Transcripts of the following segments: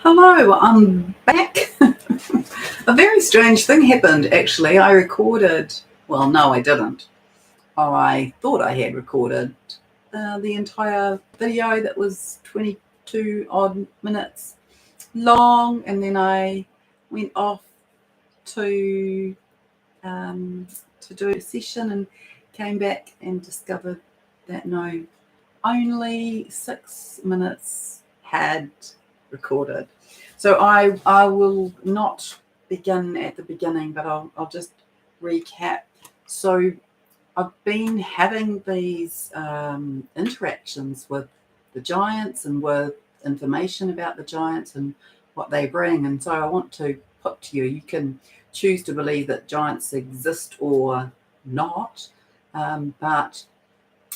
Hello, I'm back. A very strange thing happened, actually. I recorded, well, no, I didn't. I thought I had recorded the entire video that was 22 odd minutes long, and then I went off to do a session and came back and discovered that no, only 6 minutes had recorded. So I will not begin at the beginning, but I'll just recap. So I've been having these interactions with the giants and with information about the giants and what they bring. And so I want to put to you, you can choose to believe that giants exist or not. But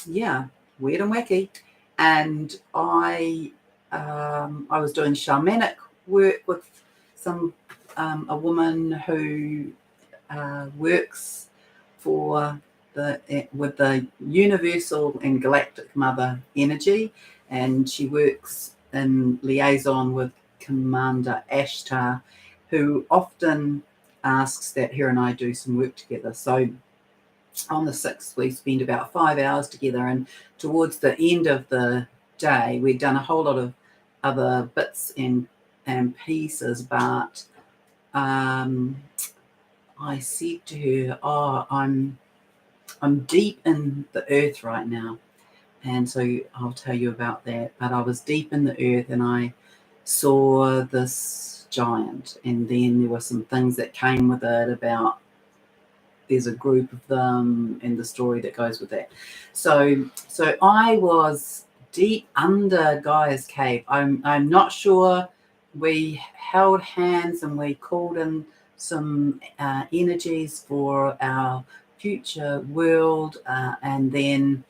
yeah, weird and wacky. And I was doing shamanic work with a woman who works with the universal and galactic mother energy, and she works in liaison with Commander Ashtar, who often asks that her and I do some work together. So on the 6th, we spent about 5 hours together, and towards the end of the day, we'd done a whole lot of other bits and pieces, but I said to her, I'm deep in the earth right now. And so I'll tell you about that. But I was deep in the earth and I saw this giant, and then there were some things that came with it about there's a group of them and the story that goes with that. So I was deep under Gaia's cave. I'm not sure. We held hands and we called in some energies for our future world, and then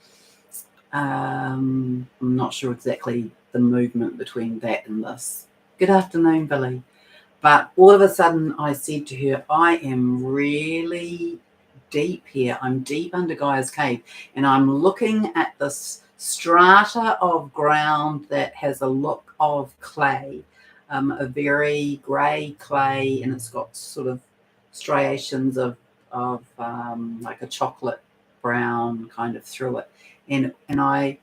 I'm not sure exactly the movement between that and this. Good afternoon, Billy. But all of a sudden I said to her, I am really deep here. I'm deep under Gaia's cave, and I'm looking at this strata of ground that has a look of clay, a very grey clay, and it's got sort of striations of like a chocolate brown kind of through it. And I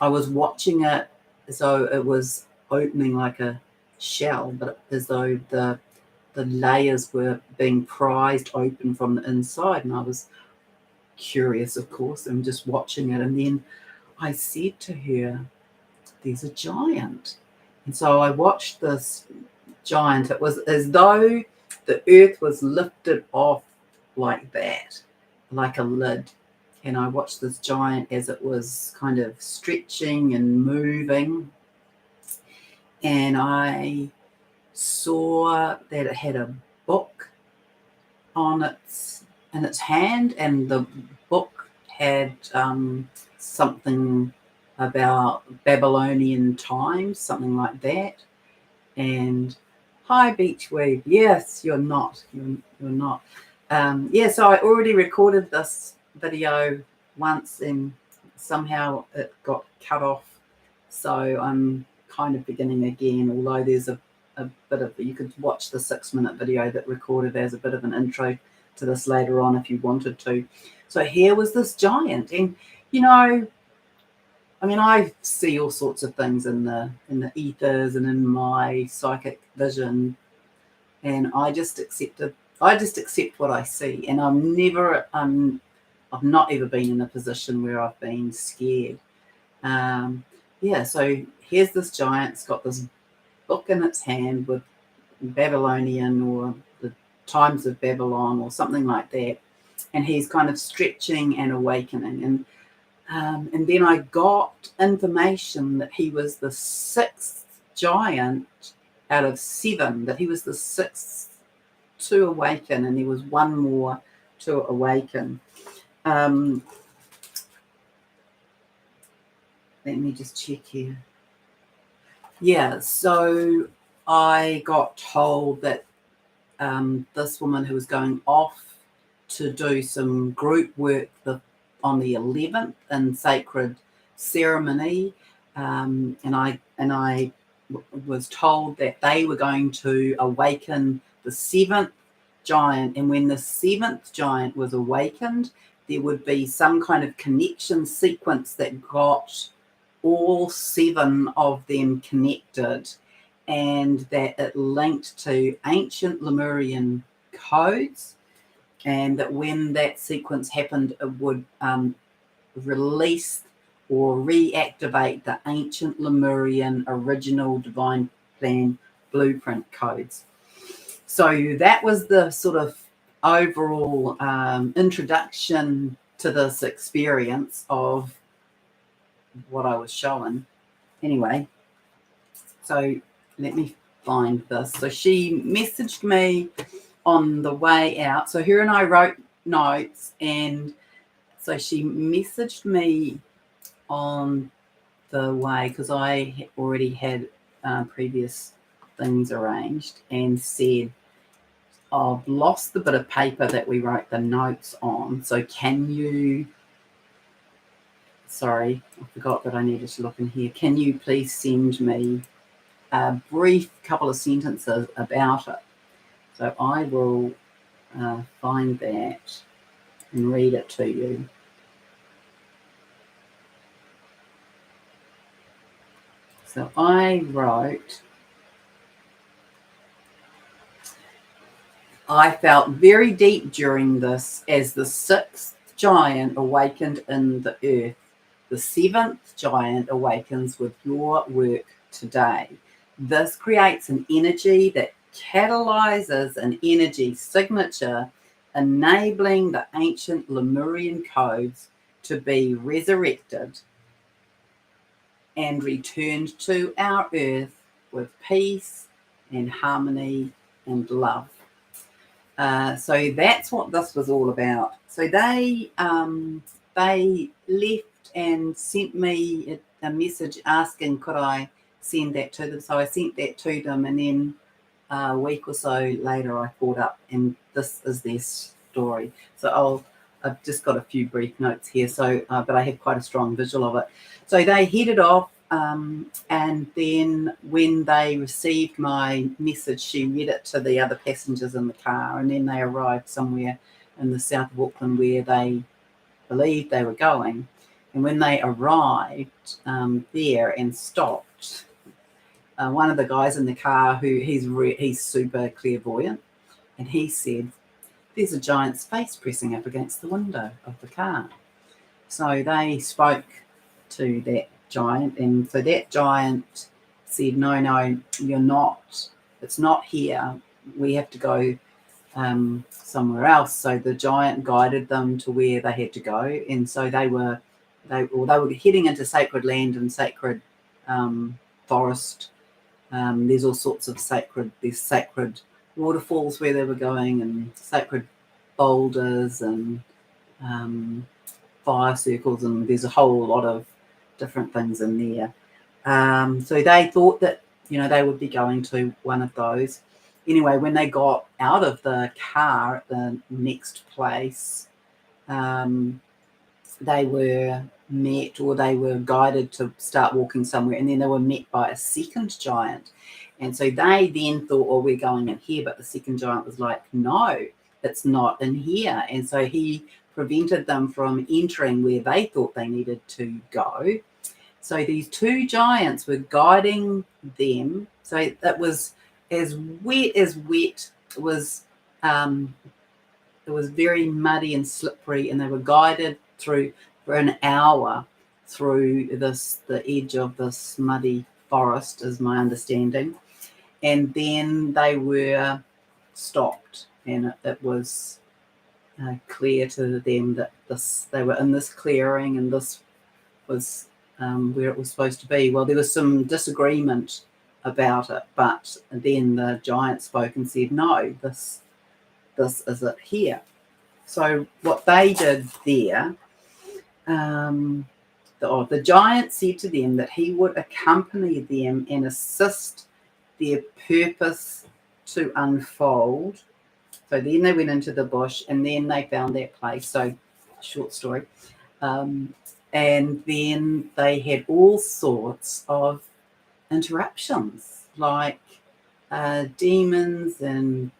was watching it as though it was opening like a shell, but as though the layers were being prized open from the inside. And I was curious, of course, and just watching it. And then I said to her, there's a giant. And so I watched this giant. It was as though the earth was lifted off like that, like a lid. And I watched this giant as it was kind of stretching and moving. And I saw that it had a book in its hand, and the book had something about Babylonian times, something like that. And hi, Beachweed. Yes, you're not. You're not. So I already recorded this video once, and somehow it got cut off. So I'm kind of beginning again, although there's a bit of, you could watch the 6-minute video that recorded as a bit of an intro to this later on if you wanted to. So here was this giant, and I see all sorts of things in the ethers and in my psychic vision, and I just accept what I see, and I've not ever been in a position where I've been scared. So here's this giant. It's got this book in its hand with Babylonian or the times of Babylon or something like that, and he's kind of stretching and awakening. And then I got information that he was the 6th giant out of 7, that he was the 6th to awaken, and there was one more to awaken. Let me just check here. Yeah, so I got told that this woman who was going off to do some group work on the 11th in sacred ceremony, and I was told that they were going to awaken the seventh giant, and when the seventh giant was awakened, there would be some kind of connection sequence that got all seven of them connected, and that it linked to ancient Lemurian codes, and that when that sequence happened, it would release or reactivate the ancient Lemurian original divine plan blueprint codes. So that was the sort of overall introduction to this experience of what I was showing. Anyway, so let me find this. So she messaged me on the way out. So her and I wrote notes, and so she messaged me on the way, because I already had previous things arranged, and said, I've lost the bit of paper that we wrote the notes on. So can you, sorry, I forgot that I needed to look in here. Can you please send me a brief couple of sentences about it? So I will find that and read it to you. So I wrote, I felt very deep during this as the sixth giant awakened in the earth. The seventh giant awakens with your work today. This creates an energy that catalyzes an energy signature, enabling the ancient Lemurian codes to be resurrected and returned to our earth with peace and harmony and love. So that's what this was all about. So they left and sent me a message asking could I send that to them. So I sent that to them, and then a week or so later I caught up, and this is their story. So I've just got a few brief notes here. So but I have quite a strong visual of it. So they headed off. And then when they received my message, she read it to the other passengers in the car, and then they arrived somewhere in the south of Auckland where they believed they were going. And when they arrived there and stopped, one of the guys in the car, who he's super clairvoyant, and he said, "There's a giant's face pressing up against the window of the car." So they spoke to that giant, and so that giant said, no, you're not, it's not here, we have to go somewhere else. So the giant guided them to where they had to go, and so they were heading into sacred land and sacred forest. There's all sorts of sacred waterfalls where they were going, and sacred boulders and fire circles, and there's a whole lot of different things in there. So they thought that, they would be going to one of those. Anyway, when they got out of the car at the next place, they were met, or they were guided to start walking somewhere, and then they were met by a second giant. And so they then thought, oh, we're going in here. But the second giant was like, no, it's not in here. And so he prevented them from entering where they thought they needed to go. So these two giants were guiding them. So it was as wet. It was very muddy and slippery, and they were guided through for an hour through the edge of this muddy forest, is my understanding. And then they were stopped, and it was clear to them that they were in this clearing, and this was where it was supposed to be. Well, there was some disagreement about it, but then the giant spoke and said, no, this is it here. So what they did there, the giant said to them that he would accompany them and assist their purpose to unfold. So then they went into the bush, and then they found that place. So, short story. And then they had all sorts of interruptions, like demons, and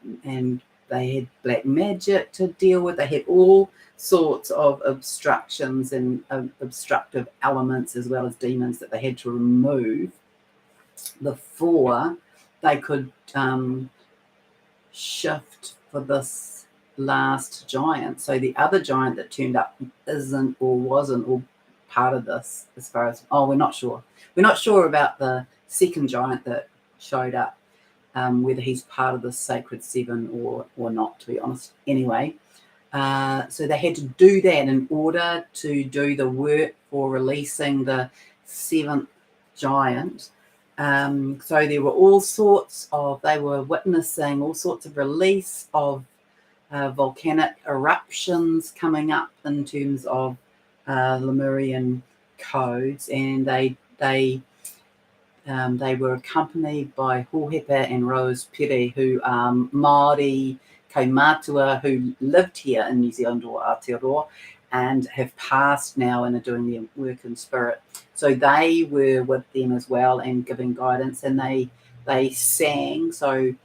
they had black magic to deal with. They had all sorts of obstructions and obstructive elements, as well as demons, that they had to remove before they could shift for this last giant. So the other giant that turned up isn't or wasn't all part of this, as far as, we're not sure. We're not sure about the second giant that showed up, whether he's part of the Sacred Seven or not, to be honest. Anyway, so they had to do that in order to do the work for releasing the seventh giant. So there were all sorts of, they were witnessing all sorts of release of volcanic eruptions coming up in terms of Lemurian codes, and they were accompanied by Hohepa and Rose Pere, who are Māori Kaumatua who lived here in New Zealand or Aotearoa and have passed now and are doing their work in spirit. So they were with them as well and giving guidance, and they sang. So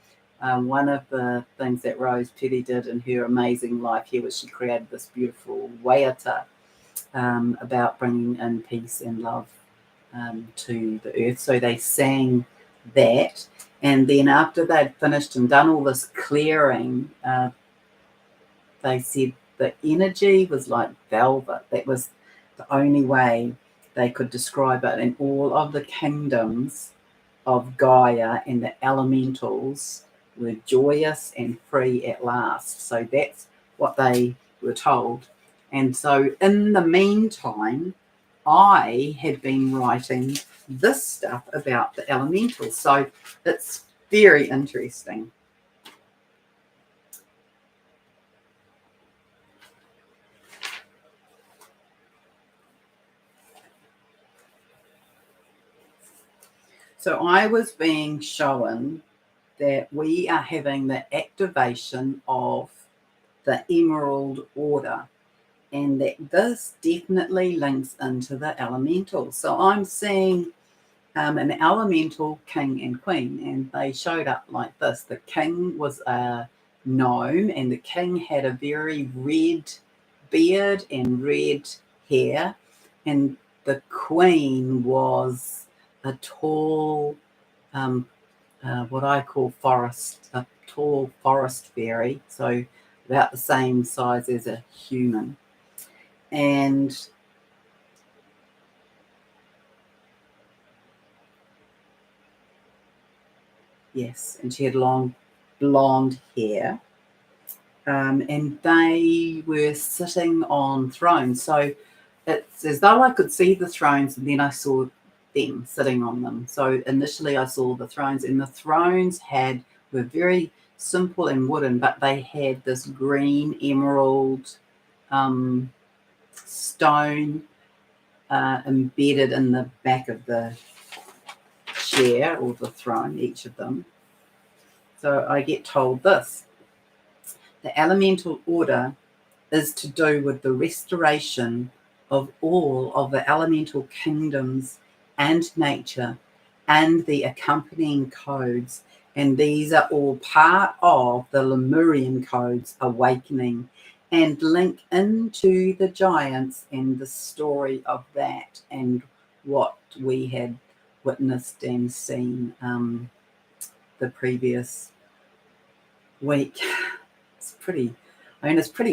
one of the things that Rose Pere did in her amazing life here was she created this beautiful waiata about bringing in peace and love to the earth. So they sang that, and then after they'd finished and done all this clearing, they said the energy was like velvet. That was the only way they could describe it. And all of the kingdoms of Gaia and the elementals were joyous and free at last. So that's what they were told. And so in the meantime, I had been writing this stuff about the elementals. So it's very interesting. So I was being shown that we are having the activation of the Emerald Order, and that this definitely links into the elementals. So I'm seeing an elemental king and queen, and they showed up like this. The king was a gnome, and the king had a very red beard and red hair, and the queen was a tall, what I call a tall forest fairy, so about the same size as a human. And yes, and she had long blonde hair. And they were sitting on thrones. So it's as though I could see the thrones, and then I saw them sitting on them. So initially I saw the thrones, and the thrones were very simple and wooden, but they had this green emerald stone embedded in the back of the chair or the throne, each of them. So I get told this: the elemental order is to do with the restoration of all of the elemental kingdoms and nature and the accompanying codes. And these are all part of the Lemurian codes awakening and link into the giants and the story of that and what we had witnessed and seen the previous week. It's pretty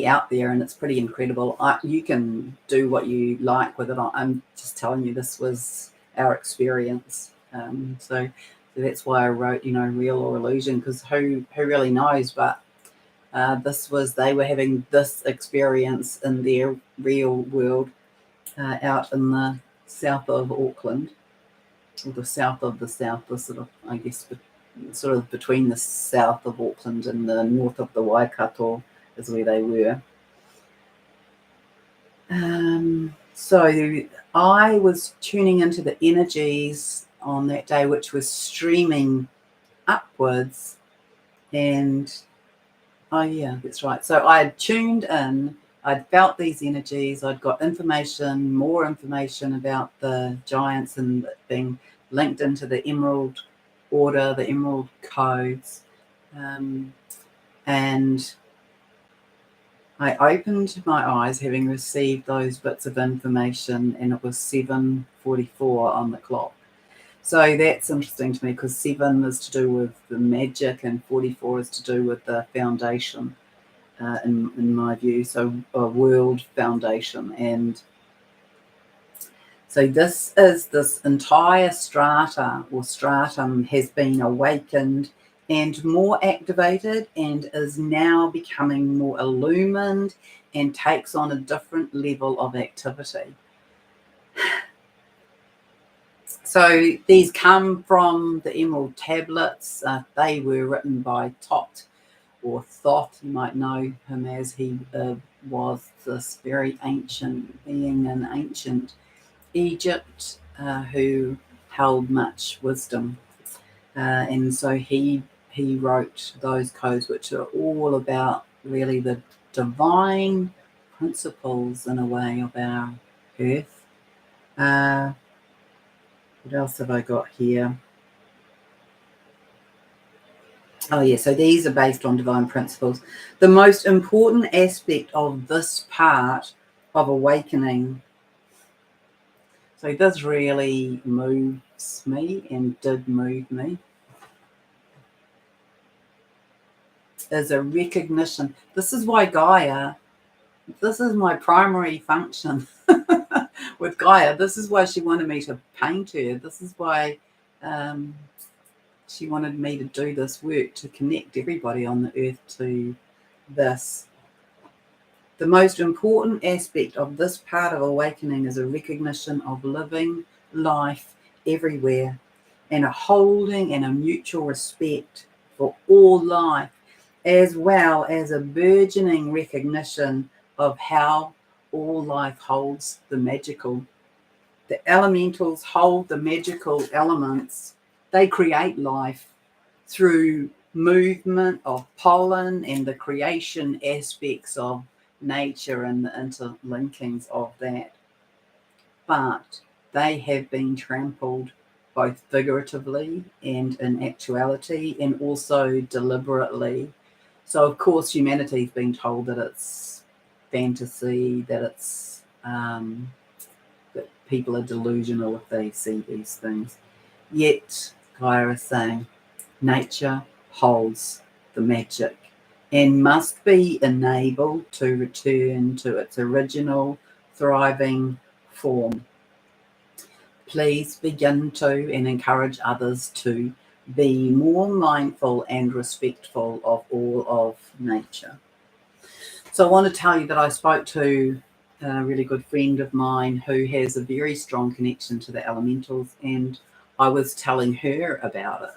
out there, and it's pretty incredible. You can do what you like with it. I'm just telling you, this was our experience. So that's why I wrote, real or illusion, because who really knows? But they were having this experience in their real world out in the south of Auckland, or the south of the south, the sort of, I guess, sort of between the south of Auckland and the north of the Waikato is where they were. So I was tuning into the energies on that day, which was streaming upwards. And oh yeah, that's right. So I had tuned in, I'd felt these energies, I'd got more information about the giants and being linked into the Emerald Order, the Emerald Codes. And I opened my eyes having received those bits of information, and it was 7:44 on the clock. So that's interesting to me, because 7 is to do with the magic and 44 is to do with the foundation, in my view. So a world foundation. And so this entire strata or stratum has been awakened and more activated, and is now becoming more illumined and takes on a different level of activity. So these come from the Emerald Tablets. They were written by Tot, or Thoth. You might know him as he was this very ancient being in ancient Egypt, who held much wisdom. And so he wrote those codes, which are all about really the divine principles, in a way, of our earth. What else have I got here? Oh, yeah, so these are based on divine principles. The most important aspect of this part of awakening, so this really moves me and did move me, is a recognition. This is why Gaia, this is my primary function with Gaia. This is why she wanted me to paint her. This is why she wanted me to do this work, to connect everybody on the earth to this. The most important aspect of this part of awakening is a recognition of living life everywhere, and a holding and a mutual respect for all life, as well as a burgeoning recognition of how all life holds the magical. The elementals hold the magical elements. They create life through movement of pollen and the creation aspects of nature and the interlinkings of that. But they have been trampled, both figuratively and in actuality, and also deliberately. So, of course, humanity's been told that it's fantasy, that it's that people are delusional if they see these things. Yet, Gaia is saying, nature holds the magic and must be enabled to return to its original thriving form. Please begin to, and encourage others to, be more mindful and respectful of all of nature. So I want to tell you that I spoke to a really good friend of mine who has a very strong connection to the elementals, and I was telling her about it,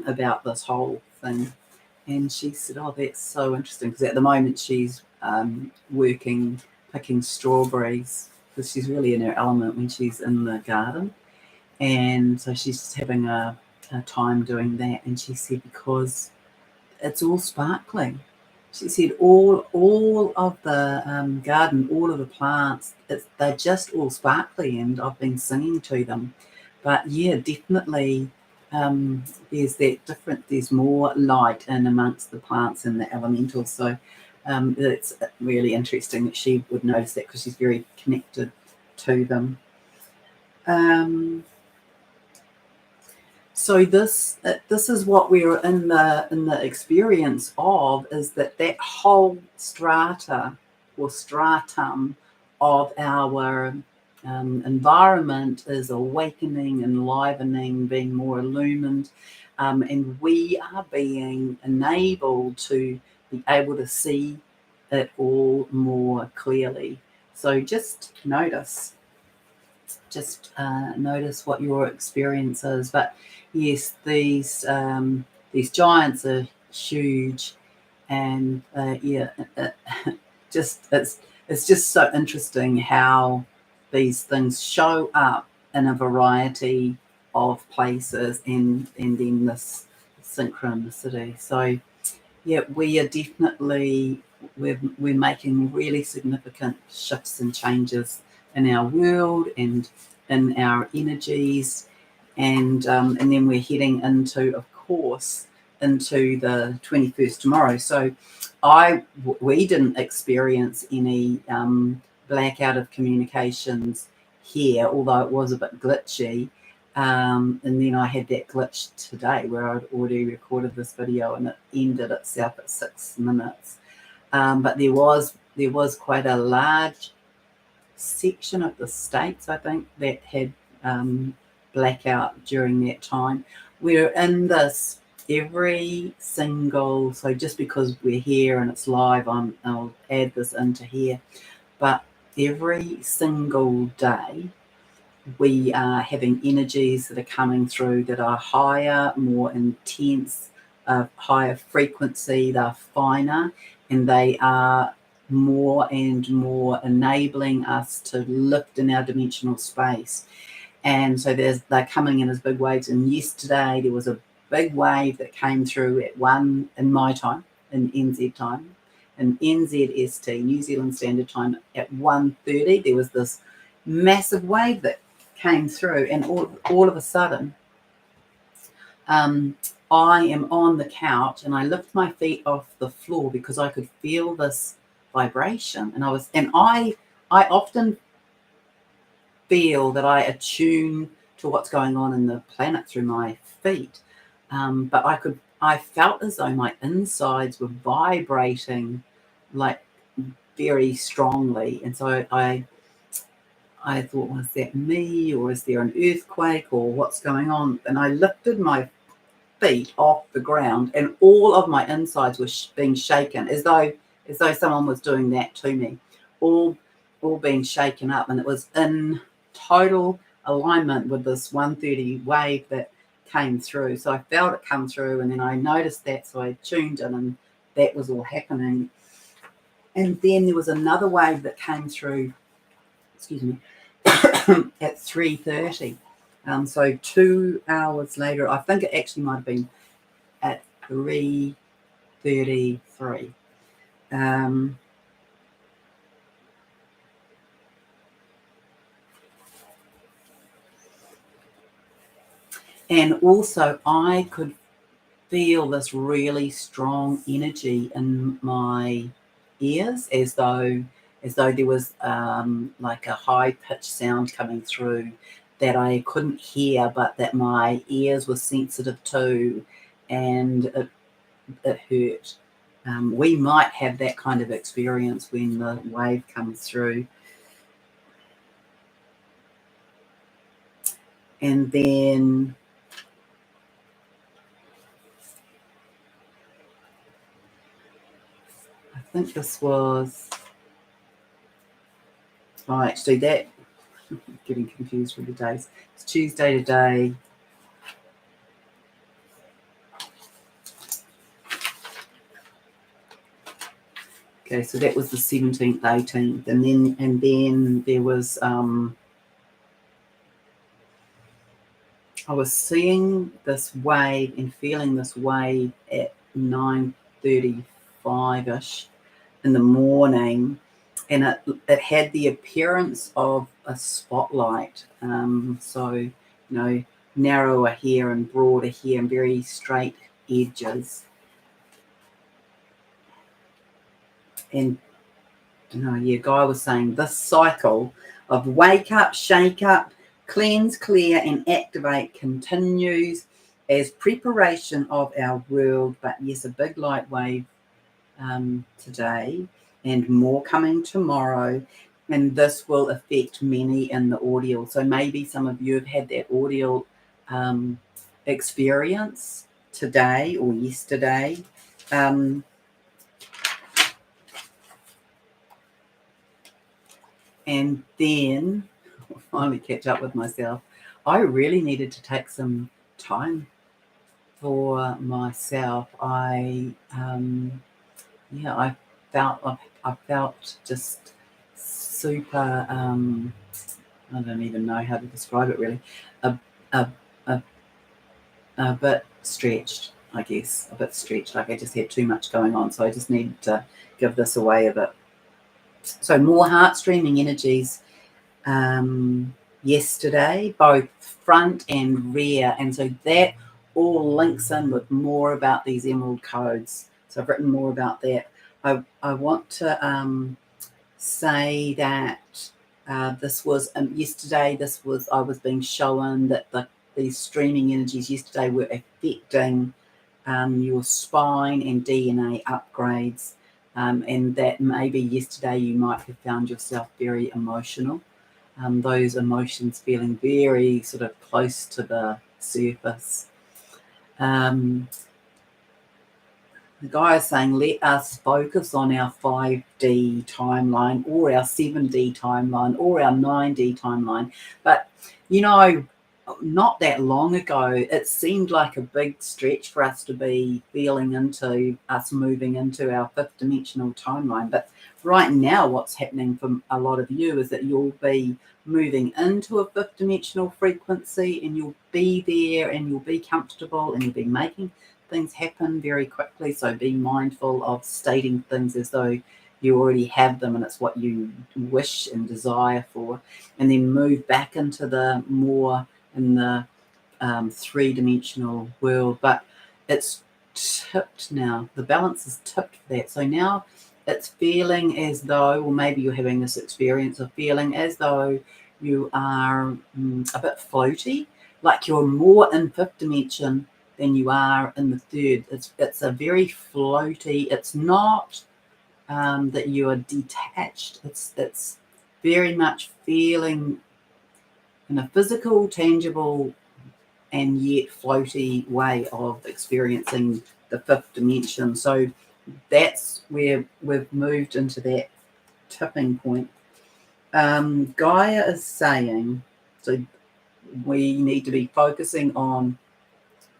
about this whole thing. And she said, oh, that's so interesting, because at the moment she's working, picking strawberries, because she's really in her element when she's in the garden. And so she's just having a time doing that. And she said, because it's all sparkling. She said all of the garden, all of the plants, they're just all sparkly, and I've been singing to them. But yeah, definitely there's that different, there's more light in amongst the plants and the elementals. So it's really interesting that she would notice that, because she's very connected to them. So this is what we're in the experience of, is that whole strata or stratum of our environment is awakening, enlivening, being more illumined, and we are being enabled to be able to see it all more clearly. So just notice what your experience is. But yes, these giants are huge, and it's just so interesting how these things show up in a variety of places, and then this synchronicity. So yeah, we are definitely, we're making really significant shifts and changes in our world and in our energies. and then we're heading into, of course, into the 21st tomorrow. So we didn't experience any blackout of communications here, although it was a bit glitchy. And then I had that glitch today where I'd already recorded this video and it ended itself at 6 minutes. But there was quite a large section of the states, I think, that had blackout during that time. We're in this every single, so just because we're here and it's live, I'll add this into here, but every single day we are having energies that are coming through that are higher, more intense, higher frequency, they're finer, and they are more and more enabling us to lift in our dimensional space. And so they're coming in as big waves. And yesterday there was a big wave that came through at 1 in my time, in NZ time, in NZST, New Zealand Standard Time, at 1:30. There was this massive wave that came through, and all of a sudden, I am on the couch and I lift my feet off the floor because I could feel this vibration, and I often feel that I attune to what's going on in the planet through my feet, but I felt as though my insides were vibrating like very strongly, and so I thought, was that me, or is there an earthquake, or what's going on? And I lifted my feet off the ground, and all of my insides were being shaken, as though someone was doing that to me, all being shaken up, and it was in total alignment with this 1:30 wave that came through. So I felt it come through, and then I noticed that, so I tuned in, and that was all happening. And then there was another wave that came through, excuse me, at 3:30. So 2 hours later, I think it actually might have been at 3:33. And also I could feel this really strong energy in my ears, as though there was like a high-pitched sound coming through that I couldn't hear, but that my ears were sensitive to, and it hurt. We might have that kind of experience when the wave comes through. And then I think this was, oh, actually that, getting confused with the days. It's Tuesday today. Okay, so that was the 17th, 18th, and then there was I was seeing this wave and feeling this wave at 9:35ish in the morning, and it had the appearance of a spotlight. So narrower here and broader here and very straight edges. And Guy was saying this cycle of wake up, shake up, cleanse, clear, and activate continues as preparation of our world. But yes, a big light wave today, and more coming tomorrow. And this will affect many in the audio. So maybe some of you have had that audio experience today or yesterday. And then I'll finally catch up with myself. I really needed to take some time for myself. I felt just super. I don't even know how to describe it really. A bit stretched, I guess. A bit stretched. Like I just had too much going on, so I just needed to give this away a bit. So more heart streaming energies yesterday, both front and rear. And so that all links in with more about these emerald codes. So I've written more about that. I want to say that this was yesterday. I was being shown that these streaming energies yesterday were affecting your spine and DNA upgrades, and that maybe yesterday you might have found yourself very emotional. Those emotions feeling very sort of close to the surface. The guy is saying, let us focus on our 5D timeline or our 7D timeline or our 9D timeline. But, not that long ago, it seemed like a big stretch for us to be feeling into us moving into our fifth dimensional timeline. But right now, what's happening for a lot of you is that you'll be moving into a fifth dimensional frequency and you'll be there and you'll be comfortable and you'll be making things happen very quickly. So be mindful of stating things as though you already have them and it's what you wish and desire for, and then move back into the more in the three-dimensional world. But it's tipped now. The balance is tipped for that. So now it's feeling as though, or maybe you're having this experience of feeling as though you are a bit floaty, like you're more in fifth dimension than you are in the third. It's a very floaty. It's not that you are detached. It's very much feeling in a physical, tangible, and yet floaty way of experiencing the fifth dimension. So that's where we've moved into that tipping point. Gaia is saying, so we need to be focusing on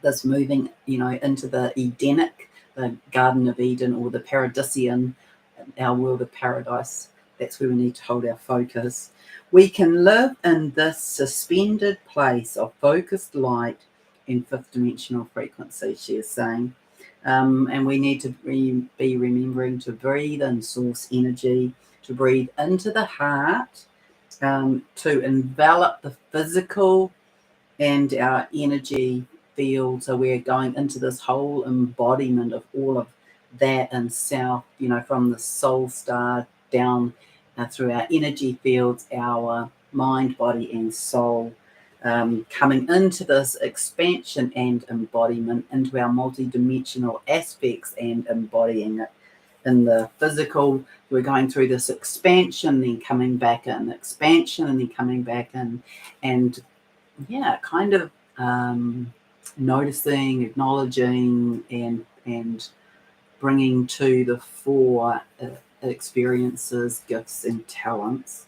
this moving, into the Edenic, the Garden of Eden, or the Paradisian, our world of paradise. That's where we need to hold our focus. We can live in this suspended place of focused light in fifth dimensional frequency, she is saying. And we need to be remembering to breathe in source energy, to breathe into the heart, to envelop the physical and our energy field. So we're going into this whole embodiment of all of that and self, from the soul star down through our energy fields, our mind, body, and soul, coming into this expansion and embodiment into our multidimensional aspects and embodying it. In the physical, we're going through this expansion, then coming back in, expansion, and then coming back in, and kind of noticing, acknowledging, and bringing to the fore experiences, gifts, and talents.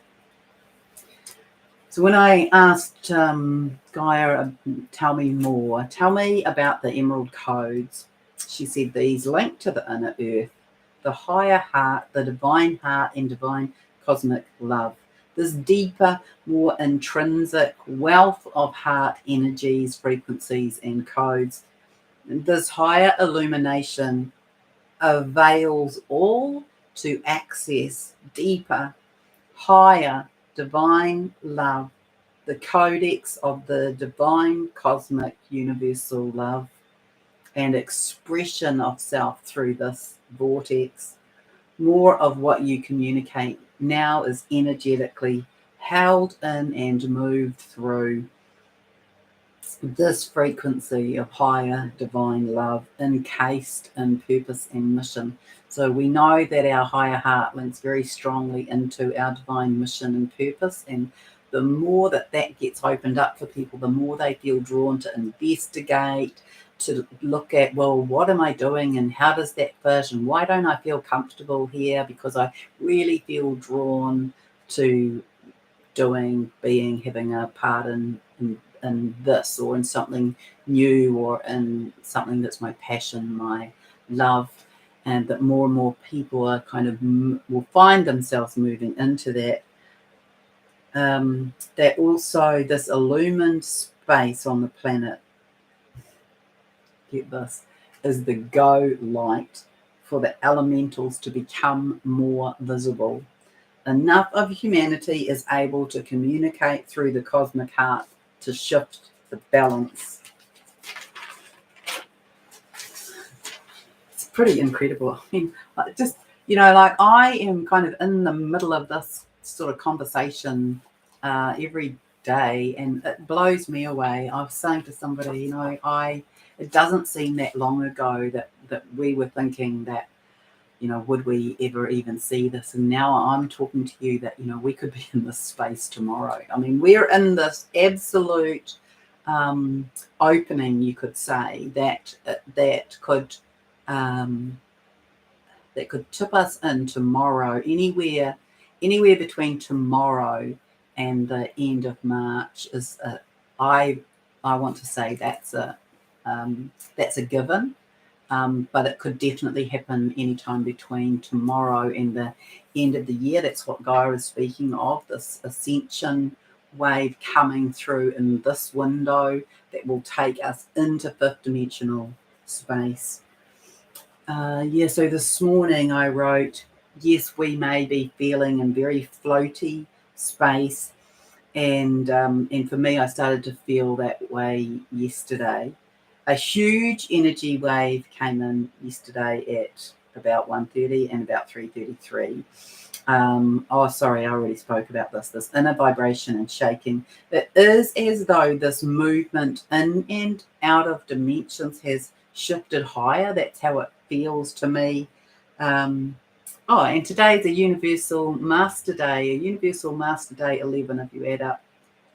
So when I asked Gaia, tell me about the emerald codes, she said these link to the inner earth, the higher heart, the divine heart, and divine cosmic love. This deeper, more intrinsic wealth of heart energies, frequencies, and codes. This higher illumination avails all to access deeper, higher divine love, the codex of the divine cosmic universal love, and expression of self through this vortex. More of what you communicate now is energetically held in and moved through this frequency of higher divine love, encased in purpose and mission. So we know that our higher heart links very strongly into our divine mission and purpose, and the more that gets opened up for people, the more they feel drawn to investigate, to look at, well, what am I doing and how does that fit, and why don't I feel comfortable here, because I really feel drawn to having a part in this, or in something new, or in something that's my passion, my love. And that more and more people are kind of will find themselves moving into that. That also this illumined space on the planet, get this, is the go light for the elementals to become more visible. enough of humanity is able to communicate through the cosmic heart to shift the balance. It's pretty incredible. I mean, just, like I am kind of in the middle of this sort of conversation every day, and it blows me away. I was saying to somebody, it doesn't seem that long ago that we were thinking that, would we ever even see this? And now I'm talking to you that, we could be in this space tomorrow. I mean, we're in this absolute opening, you could say, that could tip us in tomorrow, anywhere between tomorrow and the end of March is I want to say that's a given. But it could definitely happen anytime between tomorrow and the end of the year. That's what Gaia is speaking of, this ascension wave coming through in this window that will take us into fifth dimensional space. So this morning I wrote, yes, we may be feeling in very floaty space. And for me, I started to feel that way yesterday. A huge energy wave came in yesterday at about 1:30 and about 3:33. Sorry, I already spoke about this inner vibration and shaking. It is as though this movement in and out of dimensions has shifted higher. That's how it feels to me. And today is a Universal Master Day, 11, if you add up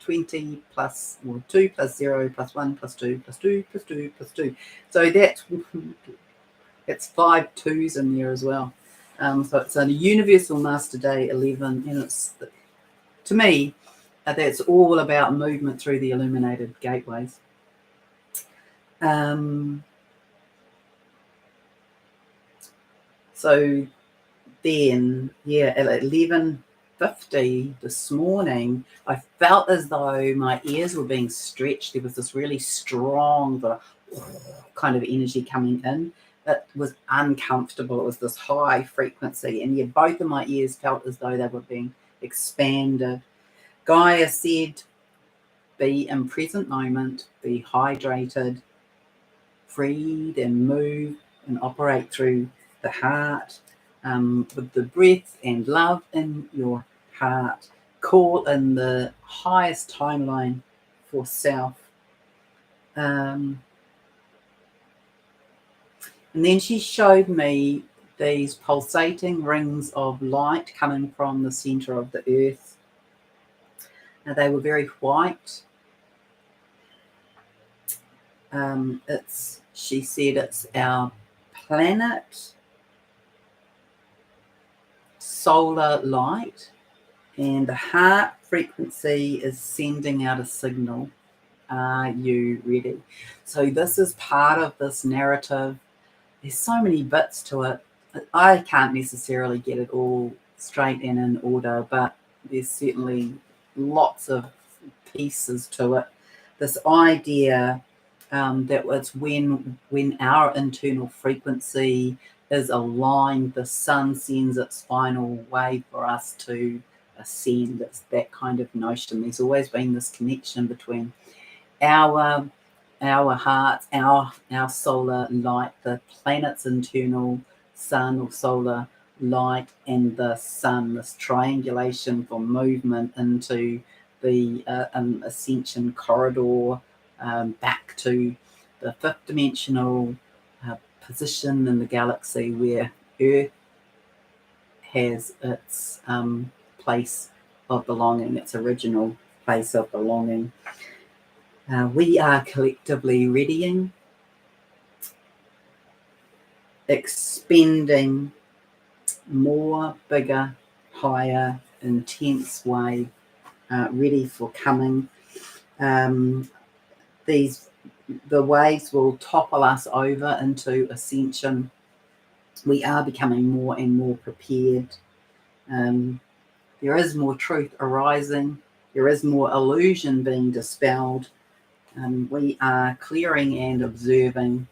20 plus 2 plus 0 plus 1 plus 2 plus 2 plus 2 plus 2. So that's 5 2s in there as well. So it's a Universal Master Day 11, and it's, to me, that's all about movement through the illuminated gateways. So then, at 11:50 this morning, I felt as though my ears were being stretched. There was this really strong kind of energy coming in. It was uncomfortable. It was this high frequency, and both of my ears felt as though they were being expanded. Gaia said, be in present moment, be hydrated, breathe and move and operate through the heart, with the breath and love in your heart. Call in the highest timeline for self. And then she showed me these pulsating rings of light coming from the center of the earth. Now, they were very white. She said it's our planet solar light, and the heart frequency is sending out a signal. Are you ready? So this is part of this narrative. There's so many bits to it. I can't necessarily get it all straight and in order, but there's certainly lots of pieces to it. This idea that it's when our internal frequency is aligned, the sun sends its final wave for us to ascend. It's that kind of notion. There's always been this connection between our hearts, our solar light, the planet's internal sun or solar light, and the sun, this triangulation for movement into the ascension corridor, back to the fifth dimensional position in the galaxy where Earth has its place of belonging, its original place of belonging. We are collectively readying, expending more, bigger, higher, intense wave, ready for coming. The waves will topple us over into ascension. We are becoming more and more prepared. There is more truth arising. There is more illusion being dispelled. We are clearing and observing.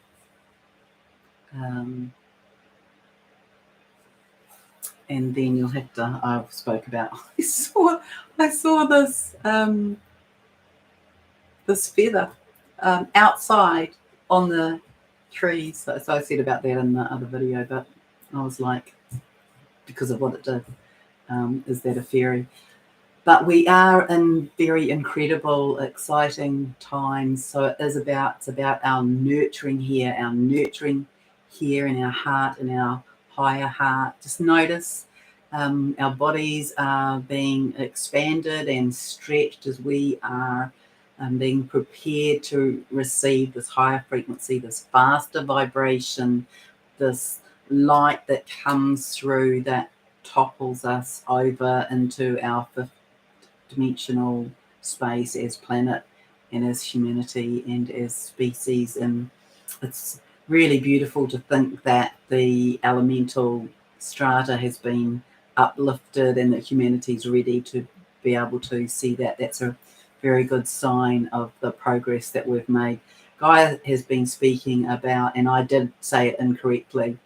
And then you'll have to, I spoke about, I saw this, this feather outside on the trees. So I said about that in the other video, but I was like, because of what it did, is that a fairy? But we are in very incredible, exciting times. So it's about our nurturing here in our heart, in our higher heart. Just notice our bodies are being expanded and stretched as we are being prepared to receive this higher frequency, this faster vibration, this light that comes through that topples us over into our fifth dimensional space as planet and as humanity and as species. And it's really beautiful to think that the elemental strata has been uplifted and that humanity is ready to be able to see that. That's a very good sign of the progress that we've made. Guy has been speaking about, and I did say it incorrectly,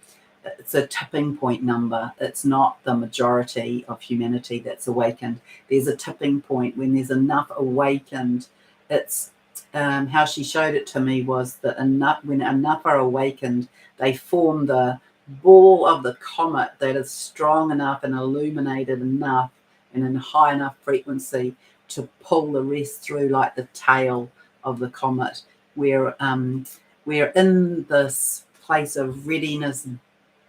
it's a tipping point number. It's not the majority of humanity that's awakened. There's a tipping point when there's enough awakened. It's how she showed it to me was that when enough are awakened, they form the ball of the comet that is strong enough and illuminated enough and in high enough frequency to pull the rest through, like the tail of the comet. We're in this place of readiness,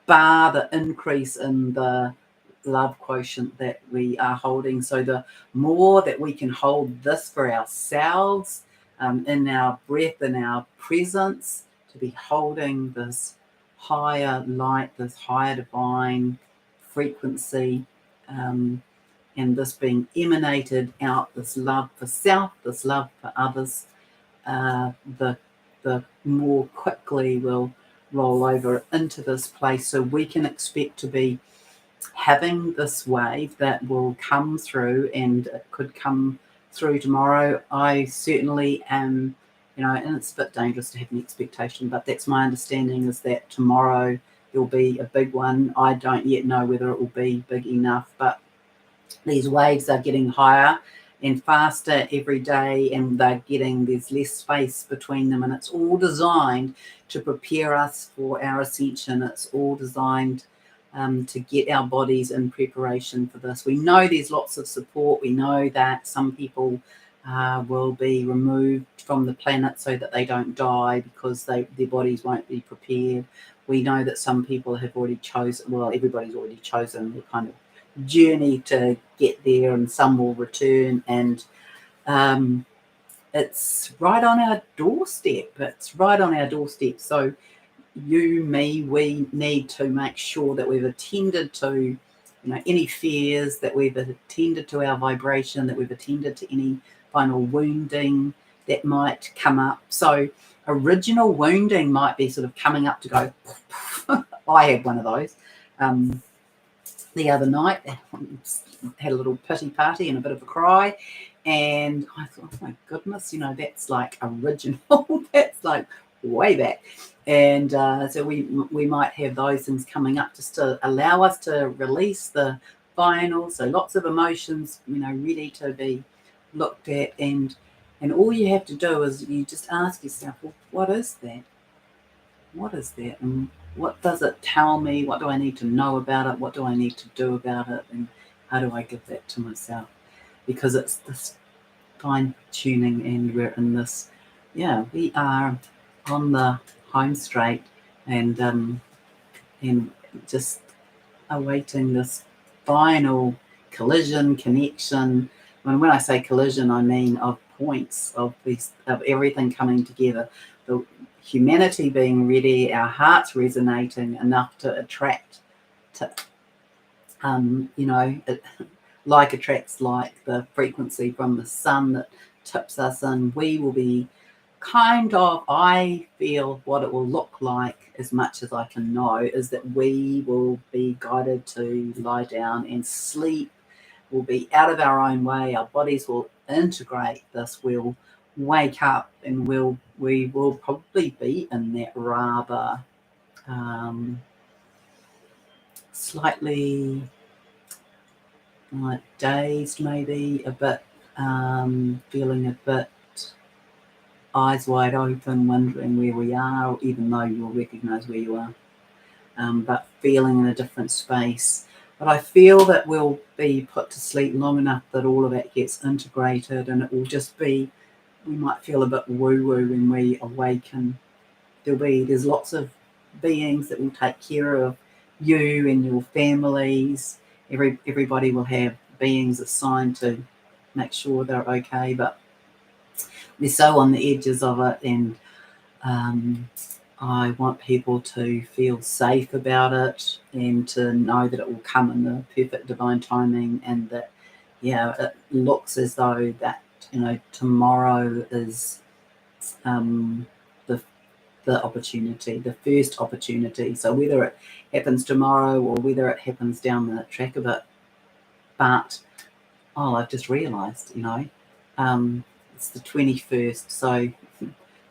bar the increase in the love quotient that we are holding. So the more that we can hold this for ourselves, in our breath, in our presence, to be holding this higher light, this higher divine frequency, and this being emanated out, this love for self, this love for others, the more quickly we'll roll over into this place. So we can expect to be having this wave that will come through, and it could come through tomorrow. I certainly am, and it's a bit dangerous to have an expectation, but that's my understanding, is that tomorrow there'll be a big one. I don't yet know whether it will be big enough, but these waves are getting higher and faster every day, and there's less space between them, and it's all designed to prepare us for our ascension. It's all designed to get our bodies in preparation for this. We know there's lots of support. We know that some people will be removed from the planet so that they don't die because their bodies won't be prepared. We know that some people have already chosen, well, everybody's already chosen the kind of journey to get there, and some will return, and it's right on our doorstep. So we need to make sure that we've attended to any fears, that we've attended to our vibration, that we've attended to any final wounding that might come up. So original wounding might be sort of coming up to go I had one of those the other night. Had a little pity party and a bit of a cry, and I thought, oh my goodness, that's like original. That's like way back. And so we might have those things coming up just to allow us to release the final. So lots of emotions, ready to be looked at, and all you have to do is you just ask yourself, well, what is that? What is that? And what does it tell me? What do I need to know about it? What do I need to do about it? And how do I give that to myself? Because it's this fine tuning, and we're in this, we are on the home straight, and just awaiting this final collision, connection. When I say collision, I mean of points of everything coming together. The humanity being ready, our hearts resonating enough to attract, like attracts like, the frequency from the sun that tips us in. We will be I feel what it will look like, as much as I can know, is that we will be guided to lie down and sleep. We'll be out of our own way. Our bodies will integrate this. We'll wake up, and we will probably be in that rather slightly like dazed, maybe a bit, feeling a bit eyes wide open, wondering where we are, even though you'll recognise where you are, but feeling in a different space. But I feel that we'll be put to sleep long enough that all of that gets integrated, and it will just be, we might feel a bit woo-woo when we awaken. There's lots of beings that will take care of you and your families. Everybody will have beings assigned to make sure they're okay, but we're so on the edges of it, and I want people to feel safe about it and to know that it will come in the perfect divine timing, and that, yeah, it looks as though that, tomorrow is the opportunity, the first opportunity. So whether it happens tomorrow or whether it happens down the track a bit, but I've just realised, it's the 21st, so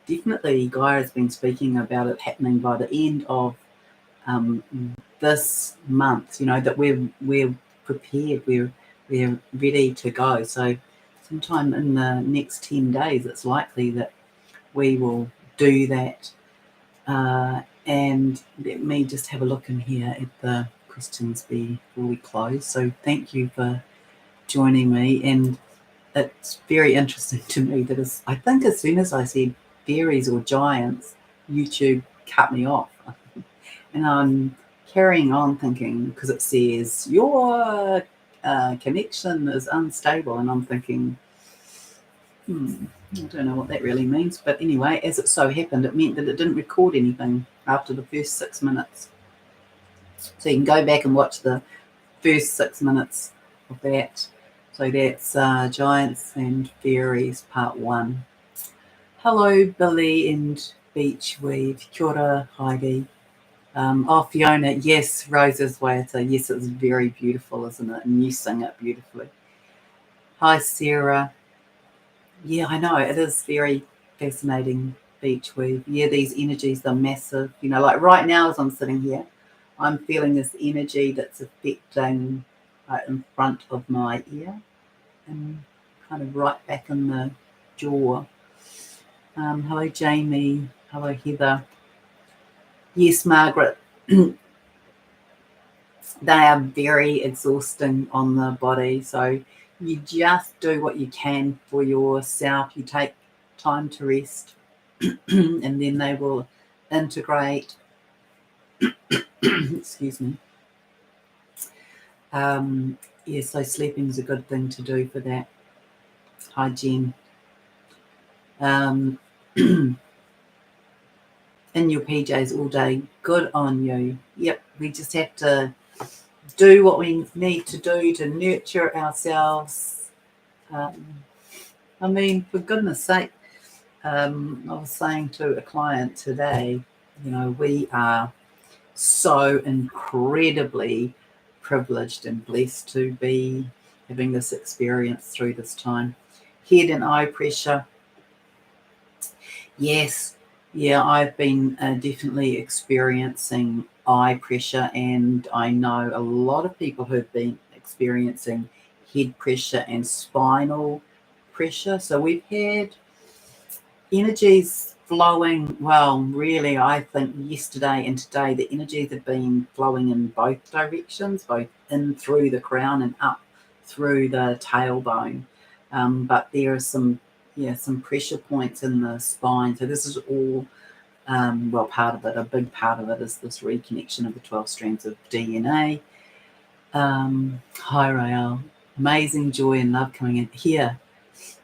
definitely Gaia has been speaking about it happening by the end of this month. That we're prepared, we're ready to go. So sometime in the next 10 days, it's likely that we will do that. And let me just have a look in here at the questions before we close. So thank you for joining me, and it's very interesting to me that I think as soon as I said fairies or giants, YouTube cut me off. And I'm carrying on thinking, because it says your connection is unstable, and I'm thinking, I don't know what that really means. But anyway, as it so happened, it meant that it didn't record anything after the first 6 minutes. So you can go back and watch the first 6 minutes of that. So that's Giants and Fairies Part 1. Hello, Billy and Beach Weave. Kia ora, Heidi. Fiona, yes, Rose's Waiter. Yes, it's very beautiful, isn't it? And you sing it beautifully. Hi, Sarah. Yeah, I know. It is very fascinating, Beach Weave. Yeah, these energies are massive. Like right now as I'm sitting here, I'm feeling this energy that's affecting in front of my ear and kind of right back in the jaw. Hello, Jamie. Hello, Heather. Yes, Margaret. They are very exhausting on the body. So you just do what you can for yourself. You take time to rest, and then they will integrate. Excuse me. So sleeping is a good thing to do for that. Hi, Jen. In your PJs all day. Good on you. Yep, we just have to do what we need to do to nurture ourselves. For goodness sake, I was saying to a client today, we are so incredibly privileged and blessed to be having this experience through this time. Head and eye pressure. Yes. Yeah, I've been definitely experiencing eye pressure, and I know a lot of people who've been experiencing head pressure and spinal pressure. So we've had energies flowing. Well, really, I think yesterday and today the energies have been flowing in both directions, both in through the crown and up through the tailbone. But there are some pressure points in the spine. So this is all, part of it. A big part of it is this reconnection of the 12 strands of DNA. Hi, Rael. Amazing joy and love coming in here.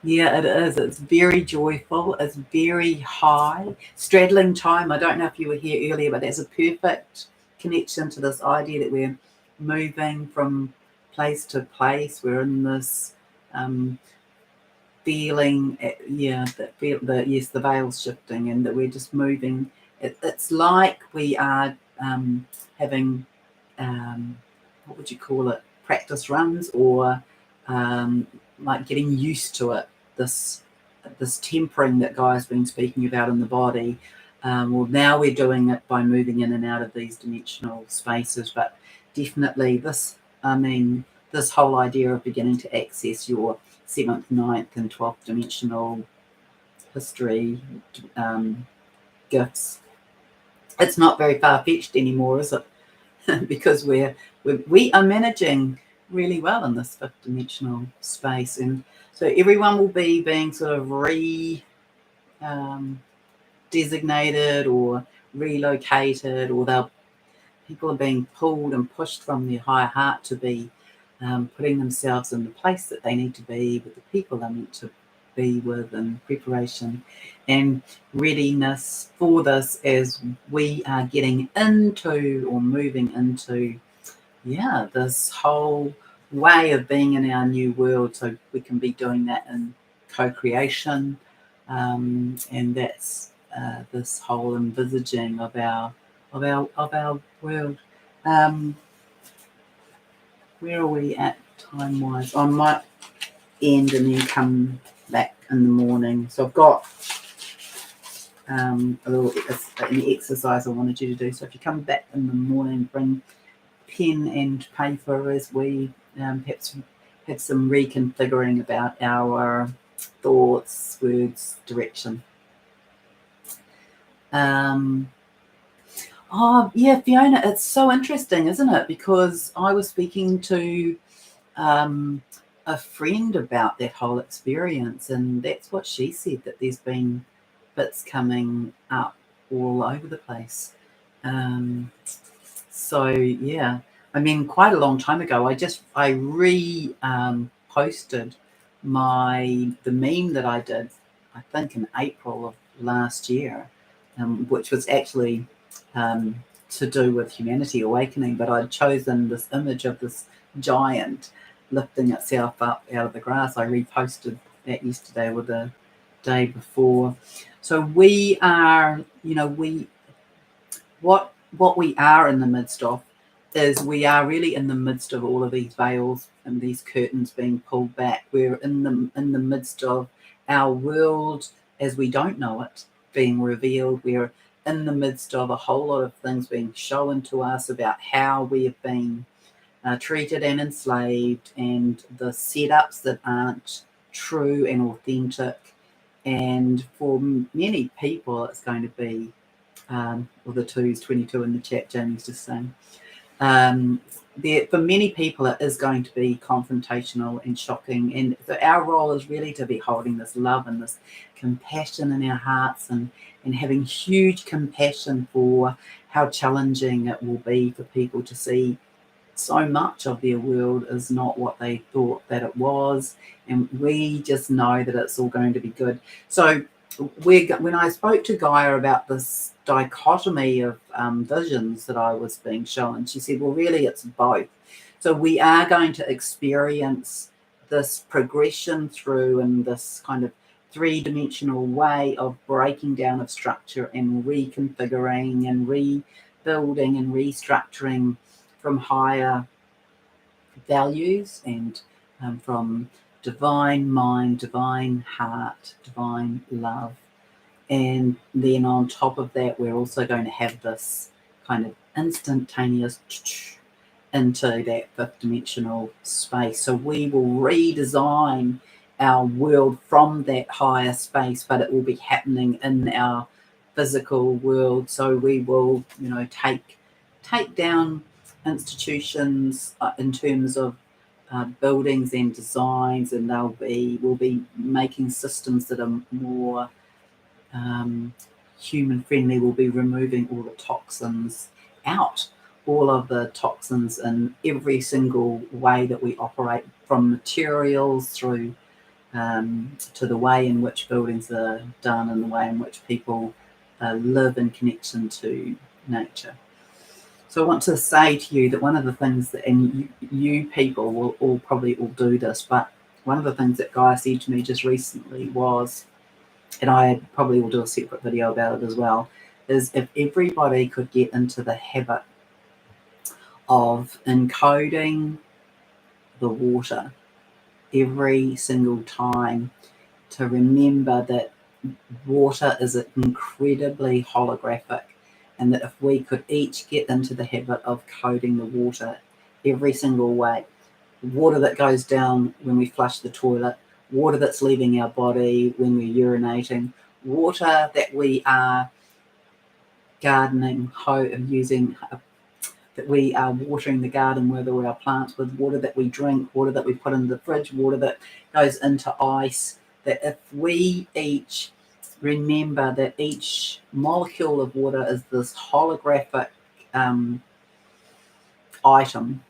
Yeah, it is. It's very joyful. It's very high. Straddling time. I don't know if you were here earlier, but there's a perfect connection to this idea that we're moving from place to place. We're in this feeling, the veil's shifting, and that we're just moving. It's like we are having, what would you call it, practice runs, or like getting used to it, this tempering that Gaia's been speaking about in the body. Now we're doing it by moving in and out of these dimensional spaces, but definitely this this whole idea of beginning to access your 7th, 9th, and 12th dimensional history gifts. It's not very far-fetched anymore, is it? Because we are managing really well in this 5th dimensional space, and so everyone will be being sort of designated or relocated, or people are being pulled and pushed from their higher heart to be putting themselves in the place that they need to be with the people they need to be with, and preparation and readiness for this as we are getting into or moving into this whole way of being in our new world. So we can be doing that in co-creation, and that's this whole envisaging of our world. Where are we at time wise? I might end and then come back in the morning. So I've got an exercise I wanted you to do. So if you come back in the morning, bring pen and paper as we perhaps have some reconfiguring about our thoughts, words, direction. Oh, yeah, Fiona, it's so interesting, isn't it? Because I was speaking to a friend about that whole experience, and that's what she said, that there's been bits coming up all over the place. So, yeah, I mean, quite a long time ago, I posted the meme that I did, I think in April of last year, which was actually to do with humanity awakening, but I'd chosen this image of this giant lifting itself up out of the grass. I reposted that yesterday or the day before. So we are, what we are in the midst of is we are really in the midst of all of these veils and these curtains being pulled back. We're in the midst of our world as we don't know it being revealed. We're in the midst of a whole lot of things being shown to us about how we have been treated and enslaved, and the setups that aren't true and authentic. And for many people, it's going to be, well, the 2's 22 in the chat, Jamie's just saying. For many people, it is going to be confrontational and shocking. And so our role is really to be holding this love and this compassion in our hearts, and having huge compassion for how challenging it will be for people to see so much of their world is not what they thought that it was. And we just know that it's all going to be good. So when I spoke to Gaia about this dichotomy of visions that I was being shown, she said, well, really, it's both. So we are going to experience this progression through in this kind of three-dimensional way of breaking down of structure and reconfiguring and rebuilding and restructuring from higher values and from divine mind, divine heart, divine love. And then on top of that, we're also going to have this kind of instantaneous into that fifth dimensional space. So we will redesign our world from that higher space, but it will be happening in our physical world. So we will, take down institutions in terms of buildings and designs, and we'll be making systems that are more human friendly. We'll be removing all the toxins out, all of the toxins in every single way that we operate, from materials through to the way in which buildings are done and the way in which people live in connection to nature. So I want to say to you that one of the things that, and you people will all probably all do this, but one of the things that Gaia said to me just recently was, and I probably will do a separate video about it as well, is if everybody could get into the habit of encoding the water every single time, to remember that water is incredibly holographic, and that if we could each get into the habit of coding the water every single way, water that goes down when we flush the toilet, water that's leaving our body when we're urinating, water that we are gardening, using, that we are watering the garden with, or our plants with, water that we drink, water that we put in the fridge, water that goes into ice, that if we each remember that each molecule of water is this holographic item,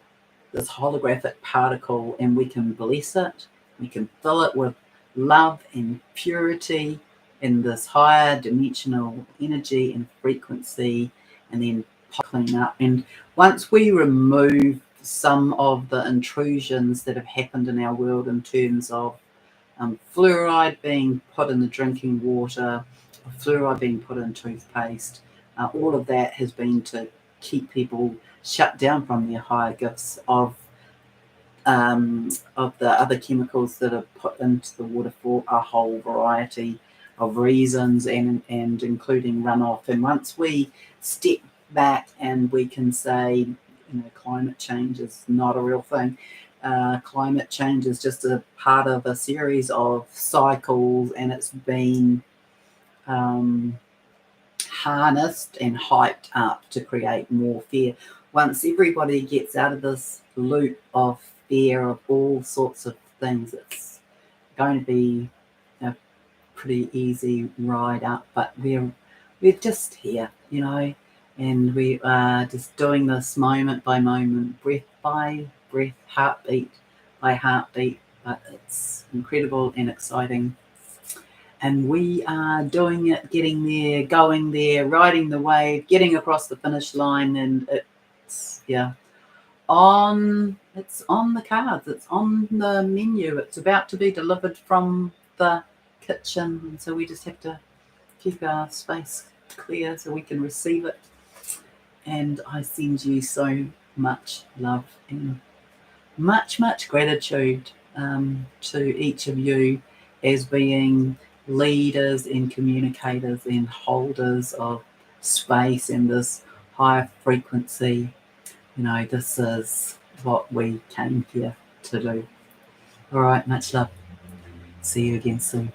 this holographic particle, and we can bless it, we can fill it with love and purity in this higher dimensional energy and frequency, and then clean up. And once we remove some of the intrusions that have happened in our world in terms of fluoride being put in the drinking water, fluoride being put in toothpaste, all of that has been to keep people shut down from their higher gifts of the other chemicals that are put into the water for a whole variety of reasons, and including runoff. And once we step back and we can say, climate change is not a real thing. Climate change is just a part of a series of cycles, and it's been harnessed and hyped up to create more fear. Once everybody gets out of this loop of fear of all sorts of things, it's going to be a pretty easy ride up. But we're just here, and we are just doing this moment by moment, breath by breath, heartbeat by heartbeat. But it's incredible and exciting. And we are doing it, getting there, going there, riding the wave, getting across the finish line, and it's on the cards, it's on the menu, it's about to be delivered from the kitchen, and so we just have to keep our space clear so we can receive it. And I send you so much love and much gratitude to each of you as being leaders and communicators and holders of space and this higher frequency. This is what we came here to do. All right, much love. See you again soon.